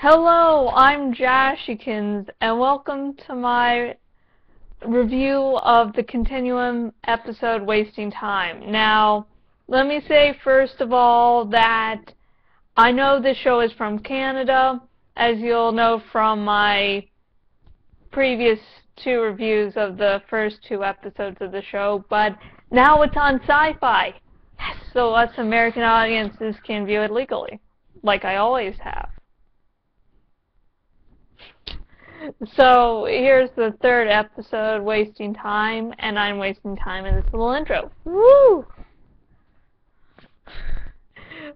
Hello, I'm Jashykins, and welcome to my review of the Continuum episode Wasting Time. Now, let me say first of all that I know this show is from Canada, as you'll know from my previous two reviews of the first two episodes of the show, but now it's on Sci-Fi, so us American audiences can view it legally, like I always have. So here's the third episode, Wasting Time, and I'm wasting time in this little intro. Woo!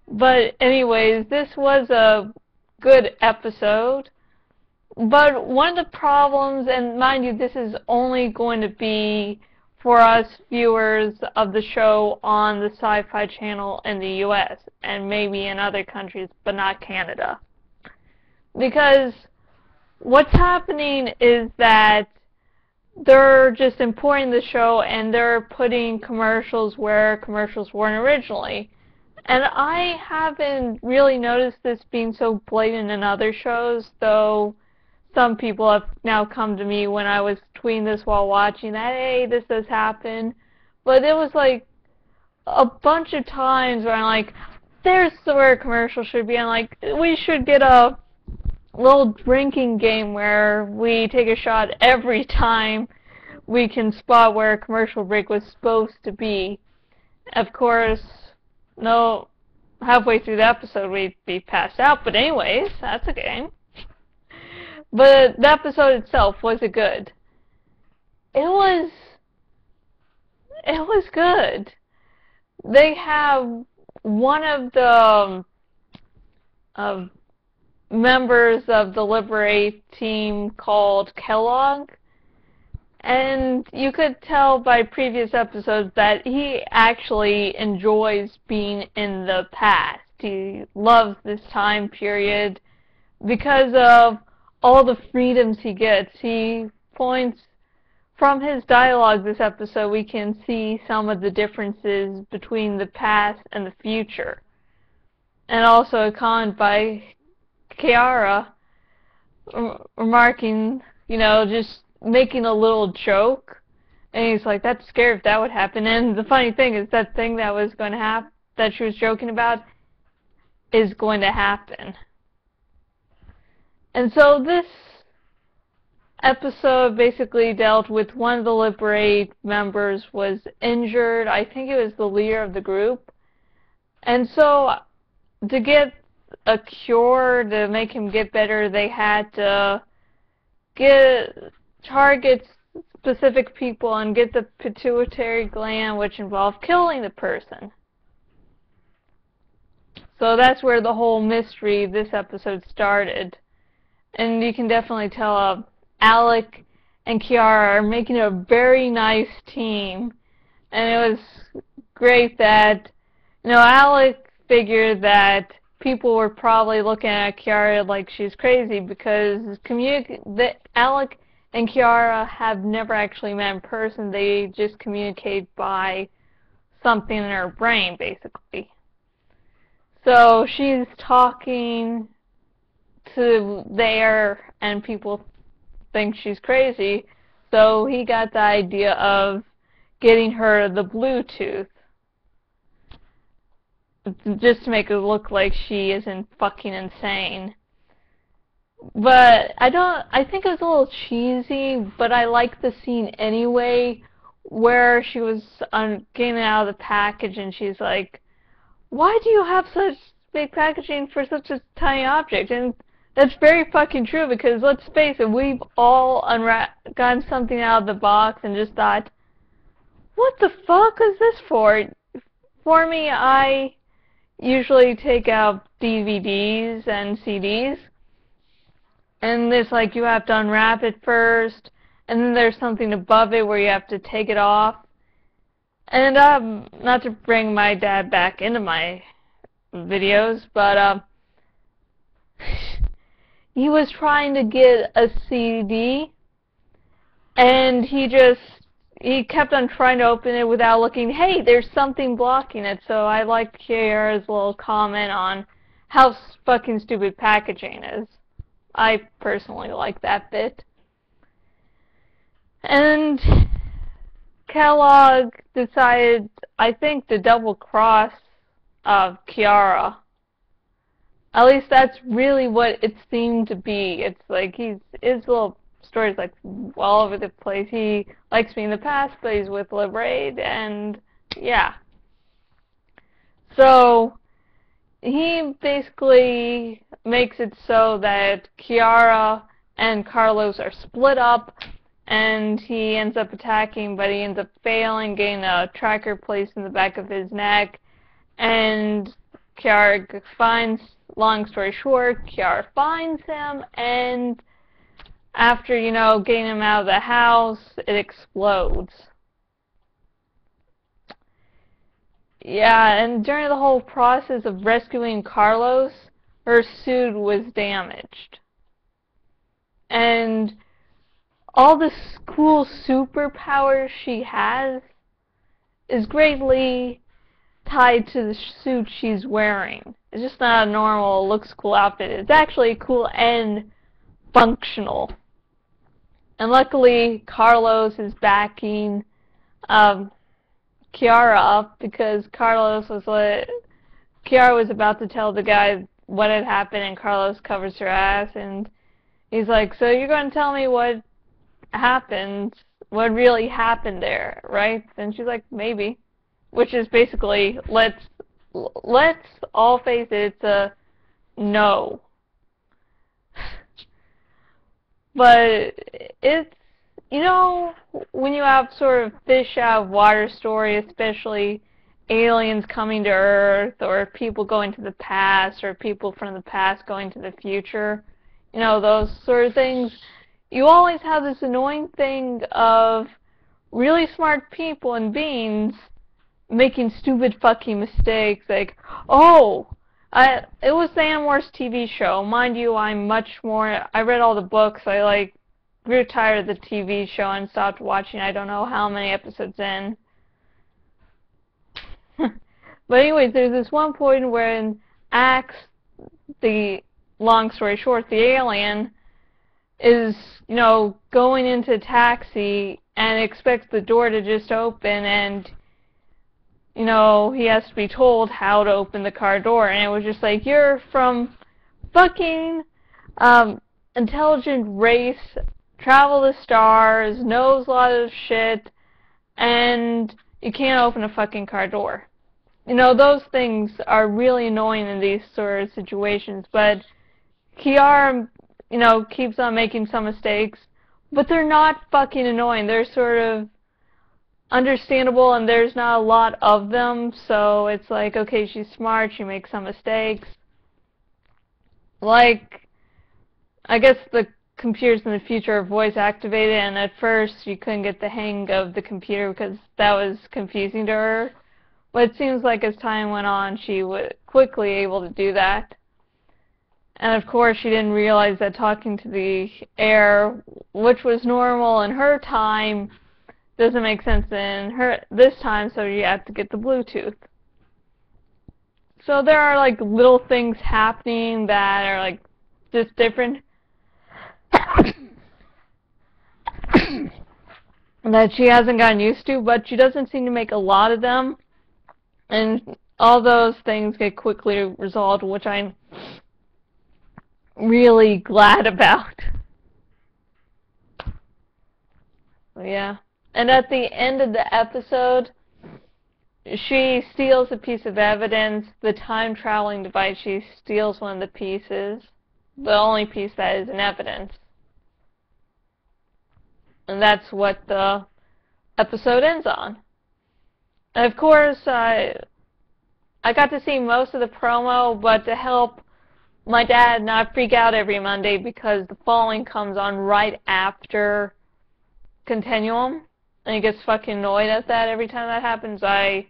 But anyways, this was a good episode. But one of the problems, and mind you, this is only going to be for us viewers of the show on the Sci-Fi Channel in the US, and maybe in other countries, but not Canada. Because what's happening is that they're just importing the show and they're putting commercials where commercials weren't originally. And I haven't really noticed this being so blatant in other shows, though some people have now come to me when I was tweeting this while watching that, hey, this does happen. But it was like a bunch of times where I'm like, there's where a commercial should be. I'm like, we should get a little drinking game where we take a shot every time we can spot where a commercial break was supposed to be. Of course, no, halfway through the episode we'd be passed out, but anyways, that's a game. But the episode itself, was it good? It was good. They have one of the members of the Liberate team called Kellogg, and you could tell by previous episodes that he actually enjoys being in the past. He loves this time period because of all the freedoms he gets. He points, from his dialogue this episode, we can see some of the differences between the past and the future. And also a comment by Kiara remarking, just making a little joke, and he's like, that's scary if that would happen. And the funny thing is that thing that was going to happen, that she was joking about, is going to happen. And so this episode basically dealt with one of the Liberate members was injured. I think it was the leader of the group. And so to get a cure, to make him get better, they had to target specific people and get the pituitary gland, which involved killing the person. So that's where the whole mystery of this episode started. And you can definitely tell Alec and Kiara are making a very nice team. And it was great that, Alec figured that people were probably looking at Kiara like she's crazy because Alec and Kiara have never actually met in person. They just communicate by something in her brain, basically. So she's talking to there, and people think she's crazy. So he got the idea of getting her the Bluetooth, just to make it look like she isn't fucking insane. But I think it was a little cheesy, but I liked the scene anyway, where she was getting out of the package and she's like, why do you have such big packaging for such a tiny object? And that's very fucking true, because let's face it, we've all gotten something out of the box and just thought, what the fuck is this for? For me, I usually take out DVDs and CDs, and it's like you have to unwrap it first, and then there's something above it where you have to take it off. And not to bring my dad back into my videos, but he was trying to get a CD, and he kept on trying to open it without looking. Hey, there's something blocking it. So I liked Kiara's little comment on how fucking stupid packaging is. I personally like that bit. And Kellogg decided, I think, to double cross Kiara. At least that's really what it seemed to be. It's like his little story's like all over the place. He likes me in the past, but he's with Liberate, and yeah. So he basically makes it so that Kiara and Carlos are split up, and he ends up attacking, but he ends up failing, getting a tracker placed in the back of his neck, and Kiara finds, long story short, Kiara finds him, and after, getting him out of the house, it explodes. Yeah, and during the whole process of rescuing Carlos, her suit was damaged. And all the cool superpowers she has is greatly tied to the suit she's wearing. It's just not a normal, looks cool outfit. It's actually cool and functional. And luckily, Carlos is backing Kiara up, because Kiara was about to tell the guy what had happened, and Carlos covers her ass, and he's like, so you're going to tell me what happened, what really happened there, right? And she's like, maybe. Which is basically, let's all face it, it's a no. But it's, when you have sort of fish out of water story, especially aliens coming to Earth, or people going to the past, or people from the past going to the future, those sort of things, you always have this annoying thing of really smart people and beings making stupid fucking mistakes, like, it was the Animorphs TV show. Mind you, I read all the books, I grew tired of the TV show and stopped watching. I don't know how many episodes in. But anyways, there's this one point where Axe, long story short, the alien, is, going into a taxi and expects the door to just open, and, he has to be told how to open the car door. And it was just like, you're from fucking intelligent race, travel the stars, knows a lot of shit, and you can't open a fucking car door. Those things are really annoying in these sort of situations, but Kiara, keeps on making some mistakes, but they're not fucking annoying. They're sort of understandable, and there's not a lot of them, so it's like, okay, she's smart, she makes some mistakes. Like, I guess the computers in the future are voice activated, and at first you couldn't get the hang of the computer because that was confusing to her. But it seems like as time went on, she was quickly able to do that. And of course, she didn't realize that talking to the air, which was normal in her time, doesn't make sense in this time, so you have to get the Bluetooth. So there are little things happening that are just different. That she hasn't gotten used to, but she doesn't seem to make a lot of them. And all those things get quickly resolved, which I'm really glad about. Yeah. And at the end of the episode, she steals a piece of evidence, the time-traveling device. She steals one of the pieces, the only piece that is in evidence. And that's what the episode ends on. And of course, I got to see most of the promo, but to help my dad not freak out every Monday, because the following comes on right after Continuum, and he gets fucking annoyed at that every time that happens, I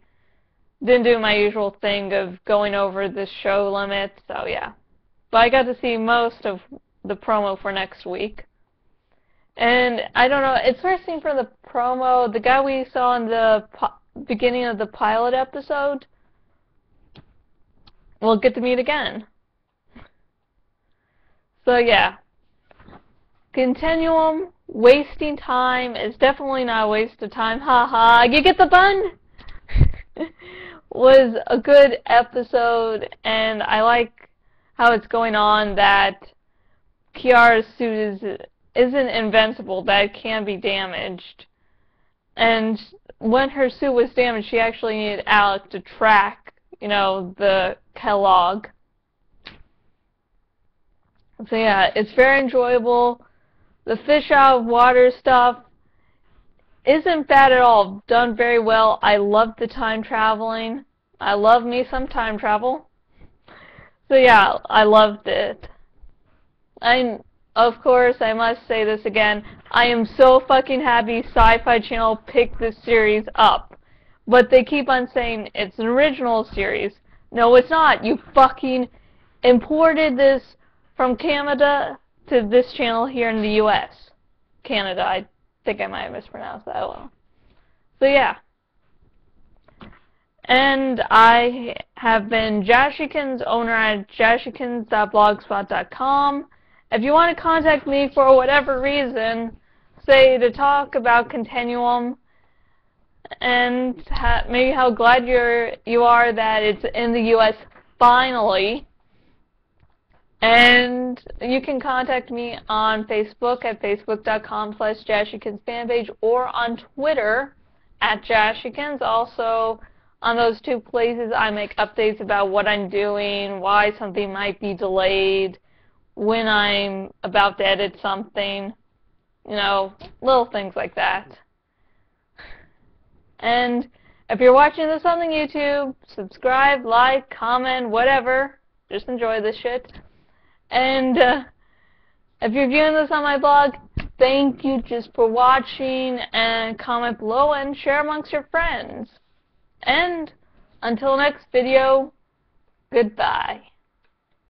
didn't do my usual thing of going over the show limit, so yeah. But I got to see most of the promo for next week. And I don't know, it's first seen from the promo, the guy we saw in the beginning of the pilot episode, we'll get to meet again. So yeah, Continuum, wasting time is definitely not a waste of time. Haha, you get the bun? Was a good episode, and I like how it's going on that Kiara's suit isn't invincible, that it can be damaged. And when her suit was damaged, she actually needed Alec to track, the Kellogg. So yeah, it's very enjoyable. The fish out of water stuff isn't bad at all. Done very well. I love the time traveling. I love me some time travel. So yeah, I loved it. Of course, I must say this again. I am so fucking happy Sci-Fi Channel picked this series up. But they keep on saying it's an original series. No, it's not. You fucking imported this from Canada to this channel here in the US. Canada, I think I might have mispronounced that well. So yeah. And I have been Jashykins, owner at jashykins.blogspot.com. If you want to contact me for whatever reason, say to talk about Continuum, and maybe how glad you are that it's in the US finally. And you can contact me on Facebook at facebook.com/JashykinsFanpage or on Twitter at Jashykins. Also, on those two places, I make updates about what I'm doing, why something might be delayed, when I'm about to edit something, little things like that. And if you're watching this on the YouTube, subscribe, like, comment, whatever. Just enjoy this shit. And if you're viewing this on my blog, thank you just for watching, and comment below and share amongst your friends. And until next video, goodbye.